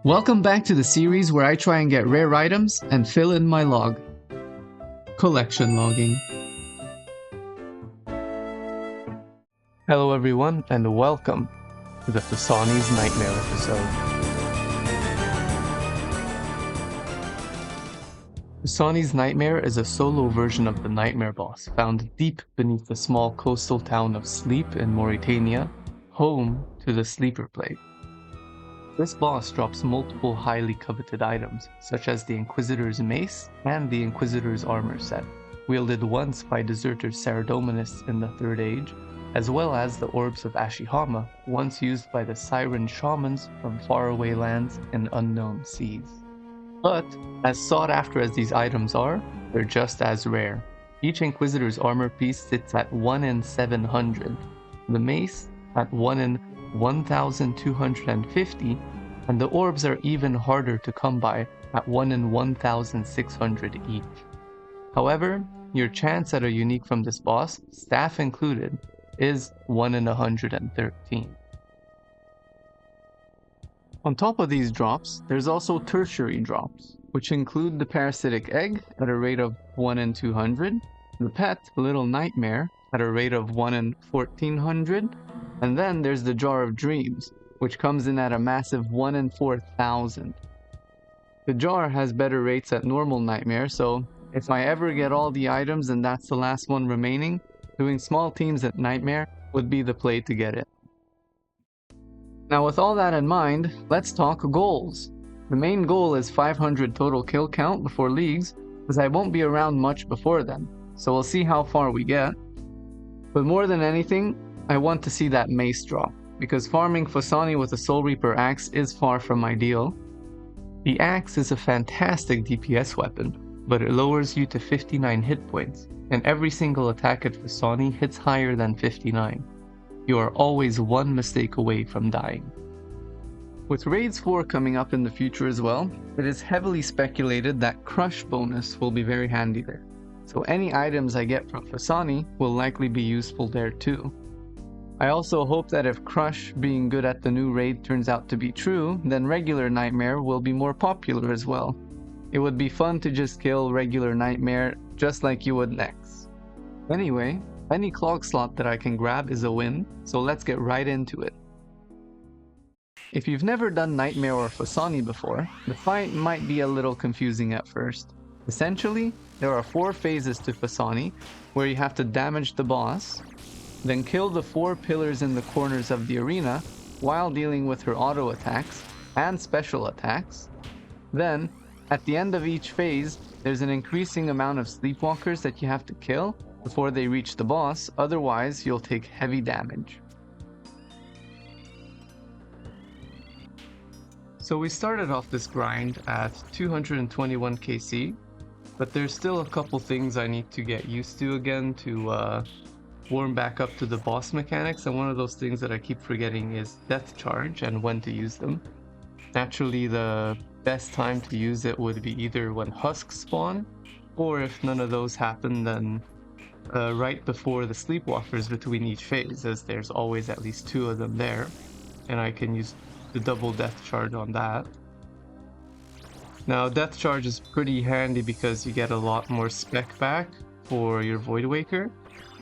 Welcome back to the series where I try and get rare items and fill in my log. Collection logging. Hello everyone and welcome to the Phosani's Nightmare episode. Phosani's Nightmare is a solo version of the Nightmare boss found deep beneath the small coastal town of Sleep in Mauritania, home to the Sleeper Plague. This boss drops multiple highly coveted items, such as the Inquisitor's Mace and the Inquisitor's Armor set, wielded once by deserter Saradominists in the Third Age, as well as the Orbs of Ashihama, once used by the Siren Shamans from faraway lands and unknown seas. But, as sought after as these items are, they're just as rare. Each Inquisitor's armor piece sits at 1 in 700, the Mace at 1 in 1,250, and the orbs are even harder to come by at 1 in 1,600 each. However, your chance at a unique from this boss, staff included, is 1 in 113. On top of these drops, there's also tertiary drops, which include the parasitic egg at a rate of 1 in 200, the pet Little Nightmare at a rate of 1 in 1400, and then there's the Jar of Dreams, which comes in at a massive 1 in 4000. The jar has better rates at normal Nightmare, so if I ever get all the items and that's the last one remaining, doing small teams at Nightmare would be the play to get it. Now with all that in mind, let's talk goals. The main goal is 500 total kill count before leagues, as I won't be around much before then, so we'll see how far we get. But more than anything, I want to see that mace drop, because farming Phosani with a Soul Reaper axe is far from ideal. The axe is a fantastic DPS weapon, but it lowers you to 59 hit points, and every single attack at Phosani hits higher than 59. You are always one mistake away from dying. With Raids 4 coming up in the future as well, it is heavily speculated that Crush bonus will be very handy there. So any items I get from Phosani will likely be useful there too. I also hope that if Crush being good at the new raid turns out to be true, then regular Nightmare will be more popular as well. It would be fun to just kill regular Nightmare just like you would Nex. Anyway, any clog slot that I can grab is a win, so let's get right into it. If you've never done Nightmare or Phosani before, the fight might be a little confusing at first. Essentially, there are 4 phases to Phosani, where you have to damage the boss, then kill the 4 pillars in the corners of the arena while dealing with her auto attacks and special attacks. Then, at the end of each phase, there's an increasing amount of sleepwalkers that you have to kill before they reach the boss, otherwise you'll take heavy damage. So we started off this grind at 221 KC, but there's still a couple things I need to get used to again to warm back up to the boss mechanics, and one of those things that I keep forgetting is Death Charge and when to use them. Naturally, the best time to use it would be either when husks spawn, or if none of those happen, then right before the sleepwalkers between each phase, as there's always at least 2 of them there, and I can use the double Death Charge on that. Now, Death Charge is pretty handy because you get a lot more spec back for your Voidwaker,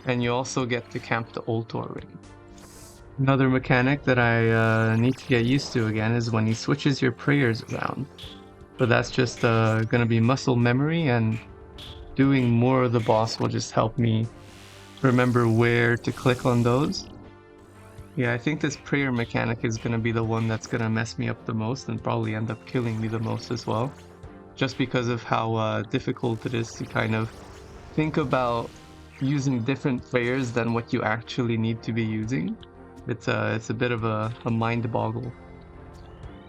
and you also get to camp the Ultor ring. Another mechanic that I need to get used to again is when he switches your prayers around. But that's just gonna be muscle memory, and doing more of the boss will just help me remember where to click on those. Yeah, I think this prayer mechanic is gonna be the one that's gonna mess me up the most and probably end up killing me the most as well. Just because of how difficult it is to kind of think about using different prayers than what you actually need to be using. It's a bit of a mind boggle.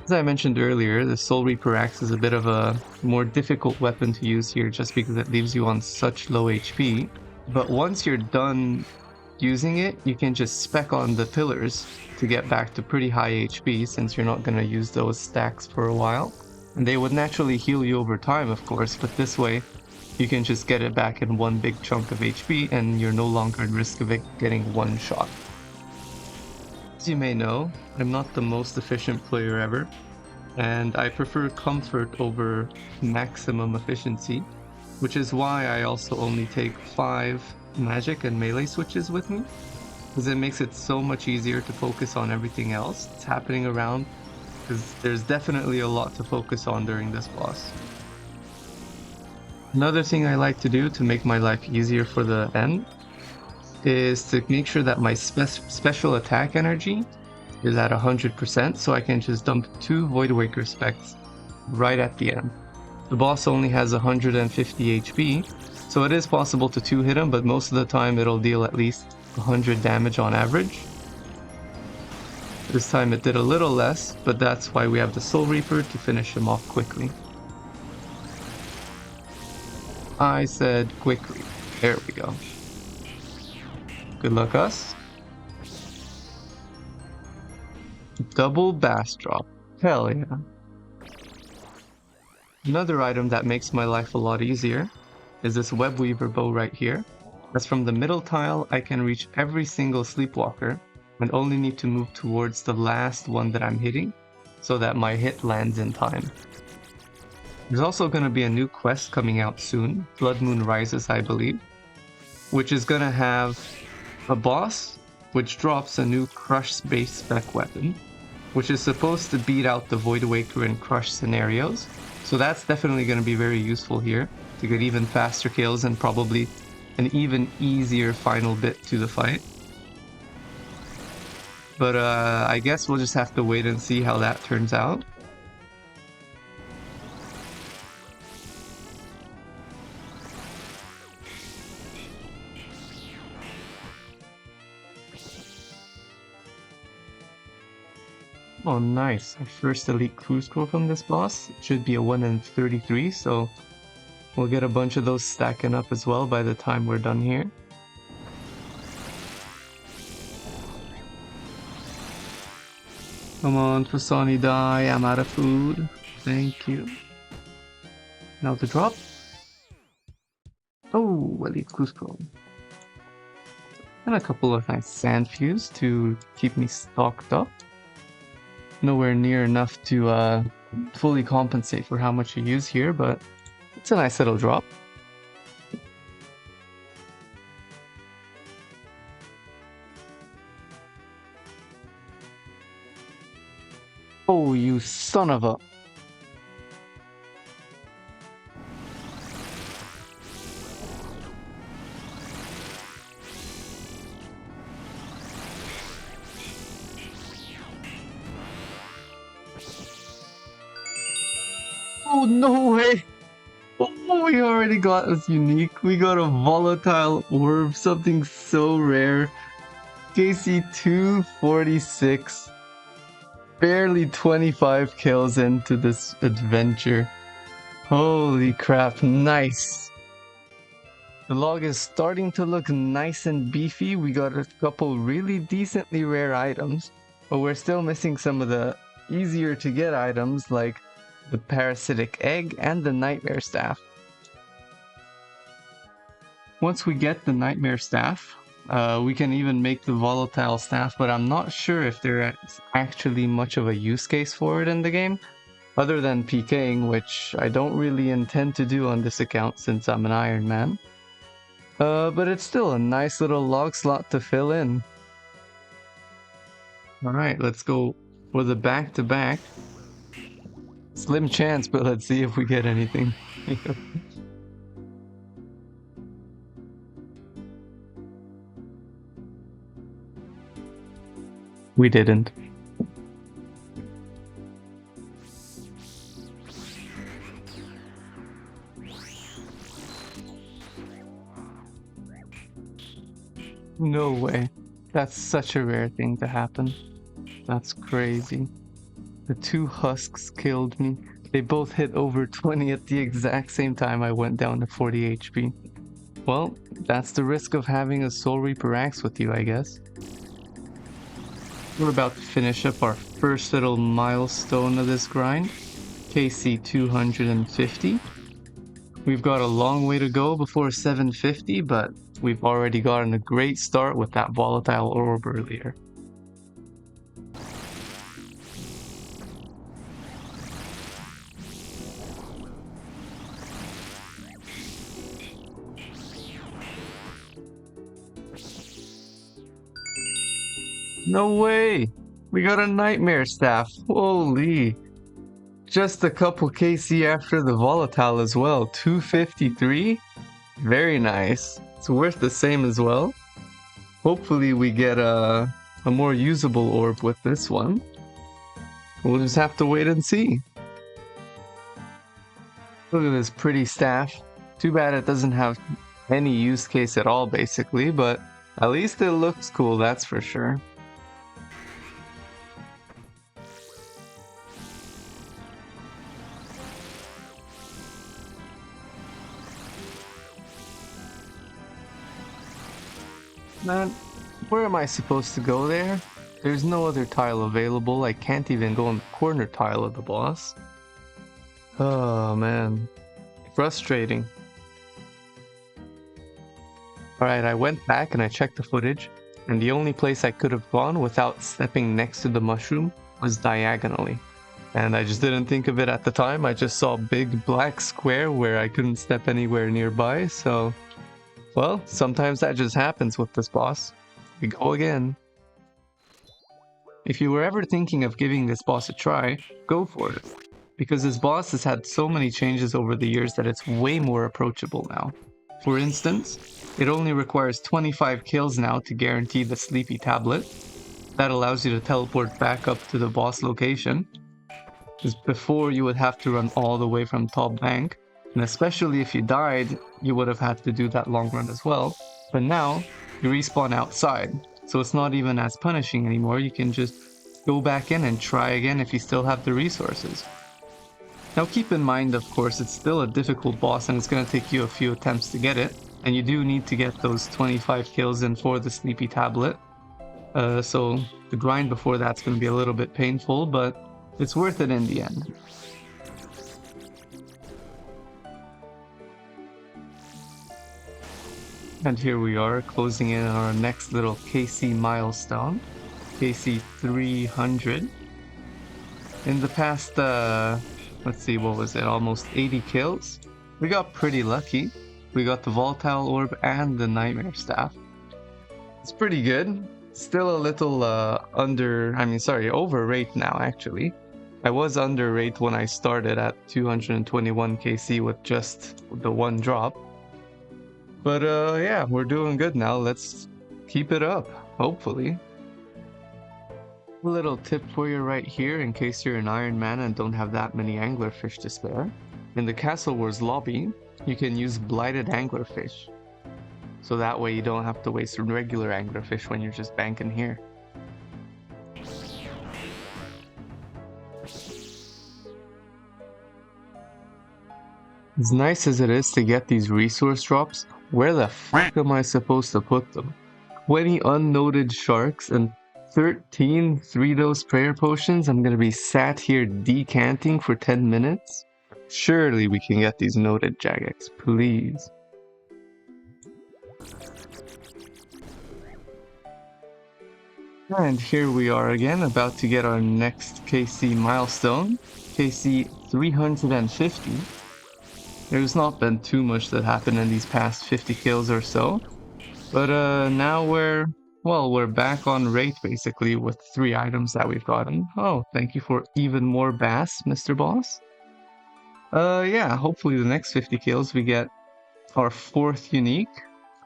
As I mentioned earlier, the Soul Reaper axe is a bit of a more difficult weapon to use here just because it leaves you on such low HP. But once you're done using it, you can just spec on the pillars to get back to pretty high HP, since you're not going to use those stacks for a while. And they would naturally heal you over time, of course, but this way you can just get it back in one big chunk of HP and you're no longer at risk of it getting one shot. As you may know, I'm not the most efficient player ever, and I prefer comfort over maximum efficiency, which is why I also only take 5 magic and melee switches with me, because it makes it so much easier to focus on everything else that's happening around, because there's definitely a lot to focus on during this boss. Another thing I like to do to make my life easier for the end is to make sure that my special attack energy is at 100%, so I can just dump 2 Void Waker specs right at the end. The boss only has 150 HP, so it is possible to 2-hit him, but most of the time it'll deal at least 100 damage on average. This time it did a little less, but that's why we have the Soul Reaper to finish him off quickly. I said quickly. There we go. Good luck, us. Double Bass Drop. Hell yeah. Another item that makes my life a lot easier is this Web Weaver bow right here. As from the middle tile, I can reach every single Sleepwalker and only need to move towards the last one that I'm hitting so that my hit lands in time. There's also going to be a new quest coming out soon, Blood Moon Rises, I believe, which is going to have a boss which drops a new Crush base spec weapon, which is supposed to beat out the Void Waker in Crush scenarios. So that's definitely going to be very useful here to get even faster kills and probably an even easier final bit to the fight. But I guess we'll just have to wait and see how that turns out. Oh nice, our first elite clue scroll from this boss. It should be a 1 in 33, so we'll get a bunch of those stacking up as well by the time we're done here. Come on, Phosani, die. I'm out of food. Thank you. Now the drop. Oh, elite clue scroll. And a couple of nice sand fuse to keep me stocked up. Nowhere near enough to fully compensate for how much you use here, but it's a nice little drop. Oh, you son of a... Oh, no way! Oh, we already got this unique. We got a volatile orb, something so rare. KC 246. Barely 25 kills into this adventure. Holy crap, nice. The log is starting to look nice and beefy. We got a couple really decently rare items, but we're still missing some of the easier to get items like the parasitic egg and the nightmare staff. Once we get the nightmare staff, we can even make the volatile staff, but I'm not sure if there is actually much of a use case for it in the game, other than PKing, which I don't really intend to do on this account since I'm an Iron Man. But it's still a nice little log slot to fill in. Alright, let's go for the back-to-back. Slim chance, but let's see if we get anything. We didn't. No way. That's such a rare thing to happen. That's crazy. The 2 husks killed me. They both hit over 20 at the exact same time I went down to 40 HP. Well, that's the risk of having a Soul Reaper axe with you, I guess. We're about to finish up our first little milestone of this grind. KC 250. We've got a long way to go before 750, but we've already gotten a great start with that volatile orb earlier. No way! We got a nightmare staff. Holy. Just a couple KC after the volatile as well. 253? Very nice. It's worth the same as well. Hopefully we get a more usable orb with this one. We'll just have to wait and see. Look at this pretty staff. Too bad it doesn't have any use case at all, basically, but at least it looks cool, that's for sure. Man, where am I supposed to go there? There's no other tile available. I can't even go on the corner tile of the boss. Oh man, frustrating. Alright, I went back and I checked the footage, and the only place I could have gone without stepping next to the mushroom was diagonally. And I just didn't think of it at the time. I just saw a big black square where I couldn't step anywhere nearby, so... Well, sometimes that just happens with this boss. We go again. If you were ever thinking of giving this boss a try, go for it. Because this boss has had so many changes over the years that it's way more approachable now. For instance, it only requires 25 kills now to guarantee the sleepy tablet. That allows you to teleport back up to the boss location. Because before you would have to run all the way from top bank. And especially if you died, you would have had to do that long run as well. But now, you respawn outside. So it's not even as punishing anymore. You can just go back in and try again if you still have the resources. Now keep in mind, of course, it's still a difficult boss and it's going to take you a few attempts to get it. And you do need to get those 25 kills in for the sleepy tablet. So the grind before that's going to be a little bit painful, but it's worth it in the end. And here we are, closing in on our next little KC milestone. KC 300. In the past, let's see, what was it? Almost 80 kills. We got pretty lucky. We got the volatile orb and the nightmare staff. It's pretty good. Still a little over rate now actually. I was under rate when I started at 221 KC with just the one drop. But yeah, we're doing good now. Let's keep it up, hopefully. A little tip for you right here in case you're an Iron Man and don't have that many anglerfish to spare. In the Castle Wars lobby, you can use blighted anglerfish. So that way you don't have to waste regular anglerfish when you're just banking here. As nice as it is to get these resource drops, where the fuck am I supposed to put them? 20 unnoted sharks and 13 3-dose prayer potions. I'm gonna be sat here decanting for 10 minutes? Surely we can get these noted Jagex, please. And here we are again, about to get our next KC milestone, KC 350. There's not been too much that happened in these past 50 kills or so, but now we're back on rate basically with 3 items that we've gotten. Oh, thank you for even more bass, Mr. Boss. Yeah, hopefully the next 50 kills we get our 4th unique.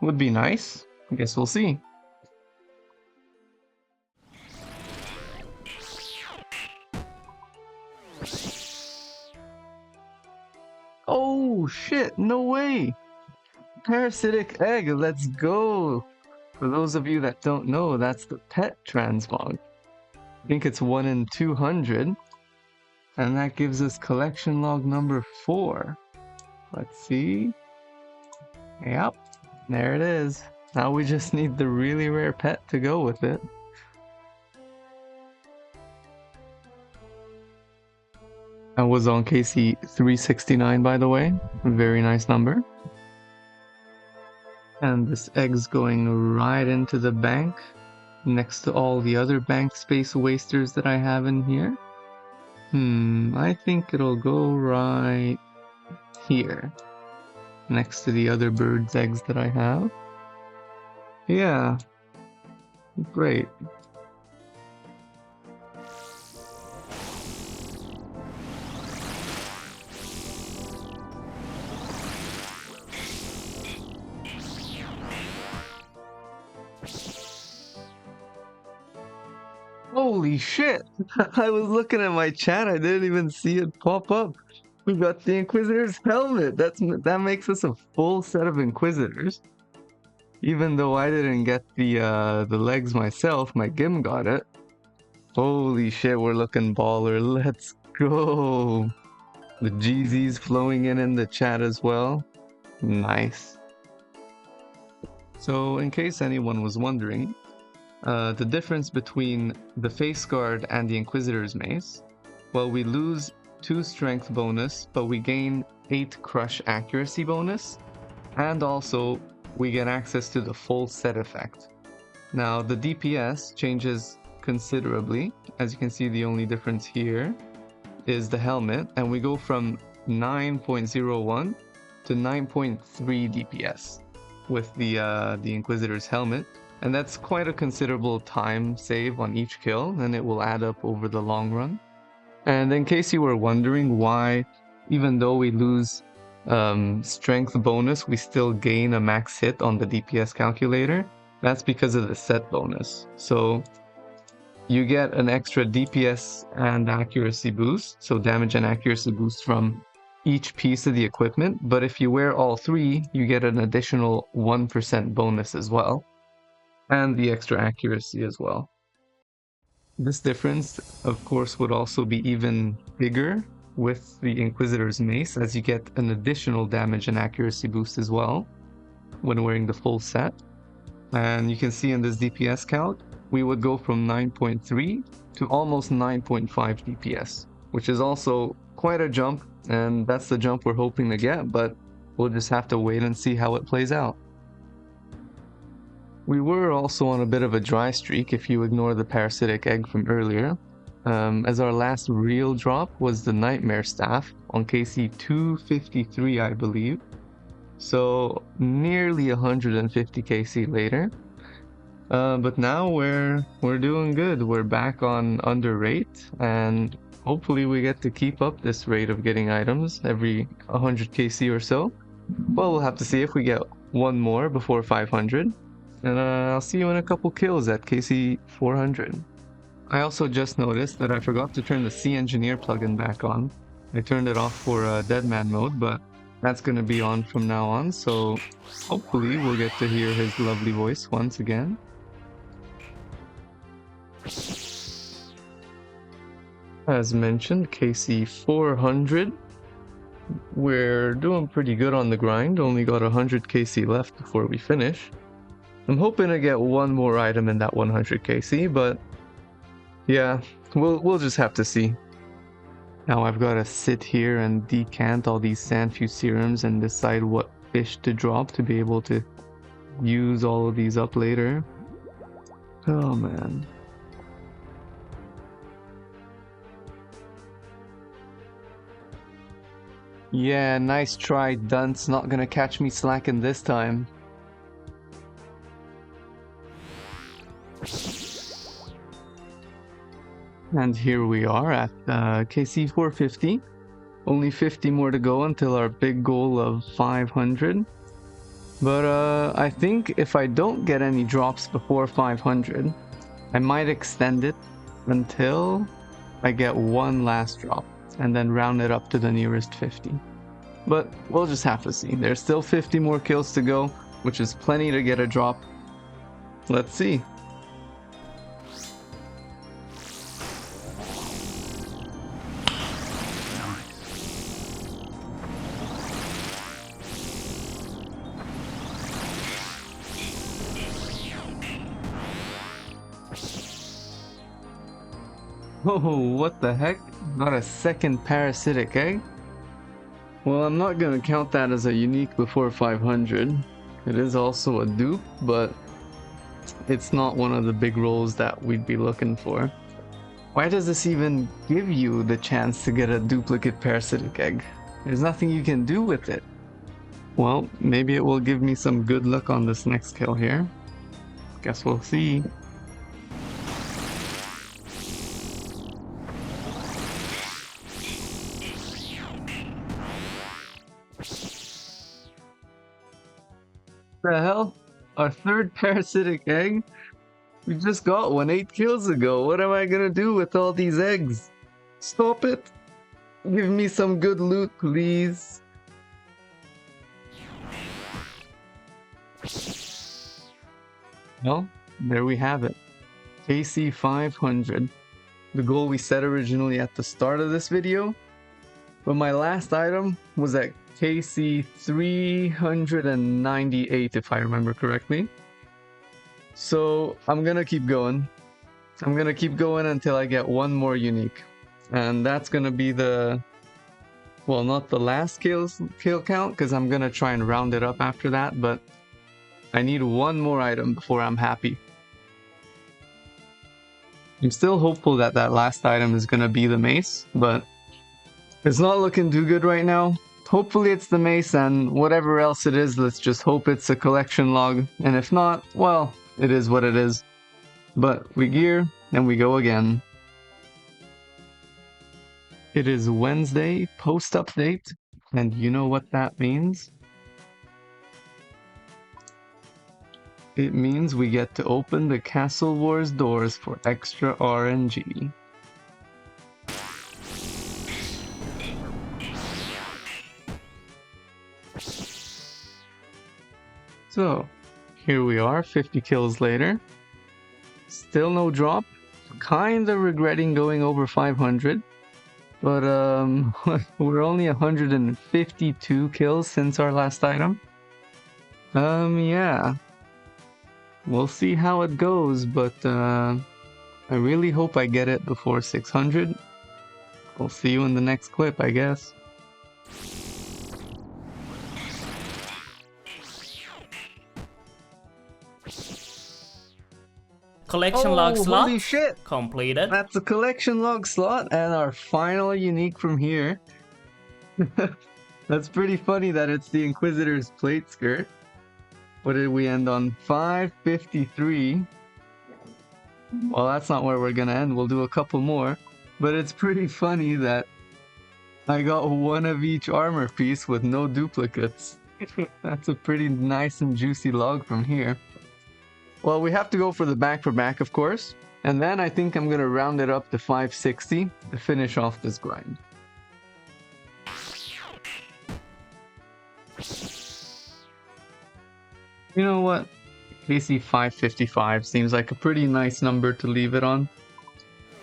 Would be nice. I guess we'll see. Oh shit, no way! Parasitic egg, let's go! For those of you that don't know, that's the pet transmog. I think it's 1 in 200. And that gives us collection log number 4. Let's see. Yep, there it is. Now we just need the really rare pet to go with it. That was on KC 369, by the way. Very nice number. And this egg's going right into the bank, next to all the other bank space wasters that I have in here. I think it'll go right here, next to the other bird's eggs that I have. Yeah, great. Holy shit! I was looking at my chat, I didn't even see it pop up. We got the Inquisitor's helmet. That makes us a full set of Inquisitors. Even though I didn't get the legs myself, my Gim got it. Holy shit, we're looking baller. Let's go. The GZ's flowing in the chat as well. Nice. So in case anyone was wondering, the difference between the face guard and the Inquisitor's mace, well, we lose 2 strength bonus, but we gain 8 crush accuracy bonus, and also we get access to the full set effect. Now the DPS changes considerably. As you can see, the only difference here is the helmet, and we go from 9.01 to 9.3 DPS with the Inquisitor's helmet. And that's quite a considerable time save on each kill, and it will add up over the long run. And in case you were wondering why, even though we lose strength bonus, we still gain a max hit on the DPS calculator, that's because of the set bonus. So you get an extra DPS and accuracy boost, so damage and accuracy boost from each piece of the equipment, but if you wear all 3, you get an additional 1% bonus as well, and the extra accuracy as well. This difference, of course, would also be even bigger with the Inquisitor's mace, as you get an additional damage and accuracy boost as well when wearing the full set. And you can see in this DPS count, we would go from 9.3 to almost 9.5 DPS, which is also quite a jump, and that's the jump we're hoping to get, but we'll just have to wait and see how it plays out. We were also on a bit of a dry streak if you ignore the parasitic egg from earlier, as our last real drop was the Nightmare Staff on KC 253, I believe. So nearly 150 KC later. But now we're doing good. We're back on under rate, and hopefully we get to keep up this rate of getting items every 100 KC or so. Well, we'll have to see if we get one more before 500. And I'll see you in a couple kills at KC 400. I also just noticed that I forgot to turn the Sea Engineer plugin back on. I turned it off for Deadman mode, but that's going to be on from now on, so hopefully we'll get to hear his lovely voice once again. As mentioned, KC 400. We're doing pretty good on the grind, only got 100 KC left before we finish. I'm hoping to get one more item in that 100 KC, but yeah, we'll just have to see. Now I've got to sit here and decant all these Sandfuse serums and decide what fish to drop to be able to use all of these up later. Oh man. Yeah, nice try, Dunce. Not gonna catch me slacking this time. And here we are at KC 450. Only 50 more to go until our big goal of 500. But I think if I don't get any drops before 500, I might extend it until I get one last drop, and then round it up to the nearest 50. But we'll just have to see. There's still 50 more kills to go, which is plenty to get a drop. Let's see. Oh, what the heck? Got a second parasitic egg? Well, I'm not gonna count that as a unique before 500. It is also a dupe, but it's not one of the big rolls that we'd be looking for. Why does this even give you the chance to get a duplicate parasitic egg? There's nothing you can do with it. Well, maybe it will give me some good luck on this next kill here. Guess we'll see. The hell? Our third parasitic egg? We just got one 8 kills ago. What am I gonna do with all these eggs? Stop it! Give me some good loot, please. Well, there we have it. KC 500. The goal we set originally at the start of this video. But my last item was at KC 398, if I remember correctly. So I'm gonna keep going. I'm gonna keep going until I get one more unique. And that's gonna be the... well, not the last kill count, because I'm gonna try and round it up after that, but I need one more item before I'm happy. I'm still hopeful that that last item is gonna be the mace, but it's not looking too good right now. Hopefully it's the mace, and whatever else it is, let's just hope it's a collection log. And if not, well, it is what it is. But we gear, and we go again. It is Wednesday, post-update, and you know what that means? It means we get to open the Castle Wars doors for extra RNG. So, here we are, 50 kills later. Still no drop. Kinda regretting going over 500. But, we're only 152 kills since our last item. Yeah. We'll see how it goes, but, I really hope I get it before 600. We'll see you in the next clip, I guess. Collection log slot holy shit! completed. That's a collection log slot and our final unique from here. That's pretty funny that it's the Inquisitor's plate skirt. What did we end on? 553. Well, that's not where we're gonna end. We'll do a couple more. But it's pretty funny that I got one of each armor piece with no duplicates. That's a pretty nice and juicy log from here. Well, we have to go for the back for back, of course. And then I think I'm gonna round it up to 560 to finish off this grind. You know what? KC 555 seems like a pretty nice number to leave it on.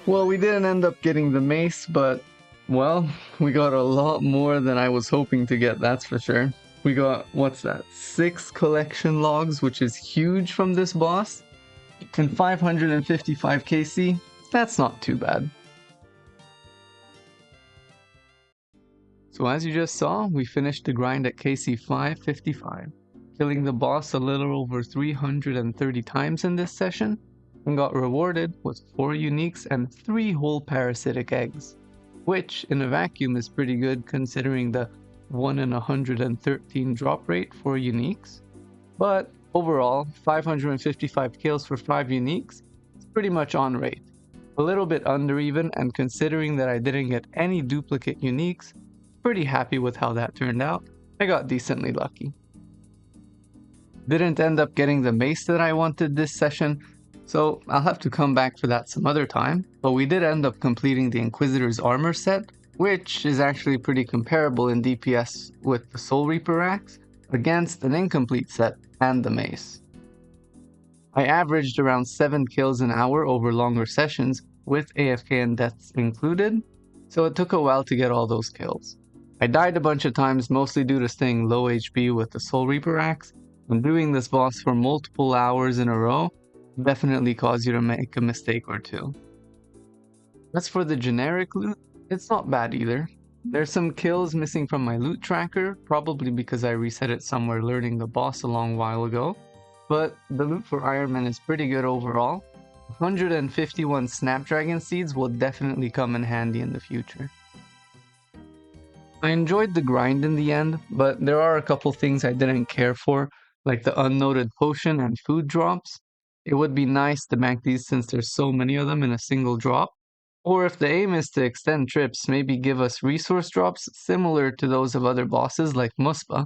Well, we didn't end up getting the mace, but, well, we got a lot more than I was hoping to get, that's for sure. We got, what's that, 6 collection logs, which is huge from this boss. And 555 KC, that's not too bad. So as you just saw, we finished the grind at KC 555, killing the boss a little over 330 times in this session, and got rewarded with 4 uniques and 3 whole parasitic eggs, which in a vacuum is pretty good considering the 1 in 113 drop rate for uniques. But overall, 555 kills for 5 uniques is pretty much on rate. A little bit under even, and considering that I didn't get any duplicate uniques, pretty happy with how that turned out. I got decently lucky. Didn't end up getting the mace that I wanted this session, so I'll have to come back for that some other time, but we did end up completing the Inquisitor's armor set, which is actually pretty comparable in DPS with the Soul Reaper axe, against an incomplete set and the mace. I averaged around 7 kills an hour over longer sessions, with AFK and deaths included, so it took a while to get all those kills. I died a bunch of times, mostly due to staying low HP with the Soul Reaper axe, and doing this boss for multiple hours in a row definitely cause you to make a mistake or two. As for the generic loot, it's not bad either. There's some kills missing from my loot tracker, probably because I reset it somewhere learning the boss a long while ago, but the loot for Iron Man is pretty good overall. 151 Snapdragon seeds will definitely come in handy in the future. I enjoyed the grind in the end, but there are a couple things I didn't care for, like the unnoted potion and food drops. It would be nice to bank these since there's so many of them in a single drop. Or if the aim is to extend trips, maybe give us resource drops similar to those of other bosses like Muspa,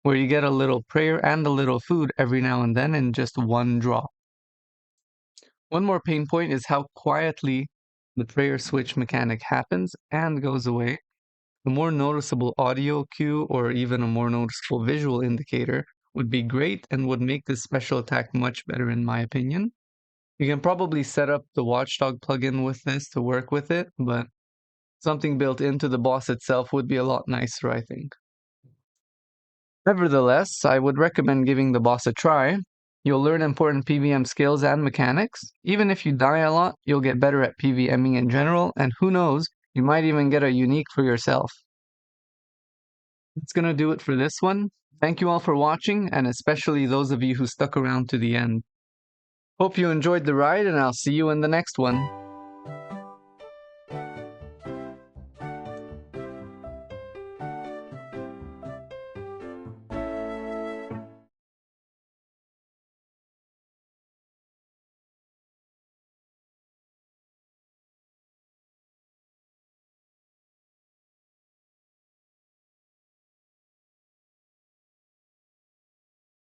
where you get a little prayer and a little food every now and then in just one drop. One more pain point is how quietly the prayer switch mechanic happens and goes away. A more noticeable audio cue or even a more noticeable visual indicator would be great and would make this special attack much better in my opinion. You can probably set up the Watchdog plugin with this to work with it, but something built into the boss itself would be a lot nicer, I think. Nevertheless, I would recommend giving the boss a try. You'll learn important PVM skills and mechanics. Even if you die a lot, you'll get better at PVMing in general, and who knows, you might even get a unique for yourself. That's gonna do it for this one. Thank you all for watching, and especially those of you who stuck around to the end. Hope you enjoyed the ride, and I'll see you in the next one.